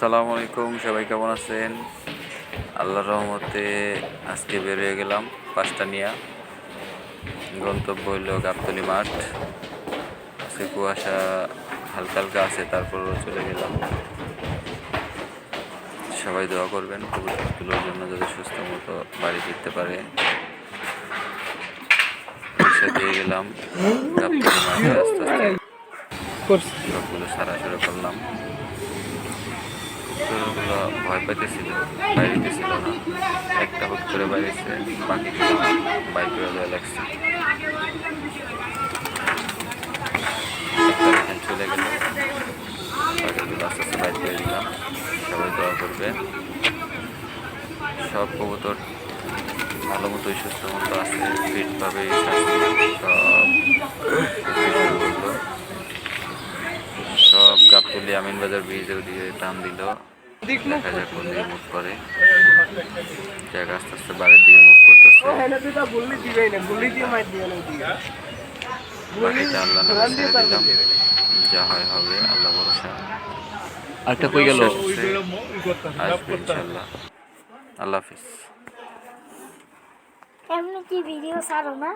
আসসালামু আলাইকুম, সবাই কেমন আছেন? আল্লাহর রহমতে আজকে বের হয়ে গেলাম 5টা নিয়ে। গন্তব্য হইল গাবতলী মাঠ। আজকে কুয়াশা হালকা হালকা আছে, তারপরও চলে গেলাম। সবাই দোয়া করবেন কবুতরগুলোর জন্য, যাতে সুস্থ মতো বাড়ি ফিরতে পারে। রিক্সা দিয়ে গেলাম গাবতলী মাঠে, আস্তে আস্তে সবগুলো সারা শুরু করলাম। কবুতরগুলো ভয় পাইতেছিল, বাইরে ছিল না। একটা হুট করে বাইরেছে, বাকিগুলো বাইর করে দেওয়া লাগছে। একটা চলে গেল, বাকিগুলো আস্তে আস্তে বাইর করে দিলাম। সবাই দোয়া করবে। সব কবুতর ভালো মতোই সুস্থ মতো আছে, ফিটভাবেই স্বাস্থ্য সব গাবতলী আমিনবাজার ব্রিজের দিকে টান দিল। দেখা যাক কোন দিকে মুভ করে। যাক, আস্তে আস্তে বাড়ির দিকে মুভ করতেছে। বাকিটা আল্লাহ নামে ছেড়ে দিলাম, যা হয় হবে, আল্লাহ ভরসা। আরেকটা কই গেল? আসবে ইনশাল্লাহ। আল্লাহ হাফিজ। এমনি কি ভিডিও ছাড়ো না?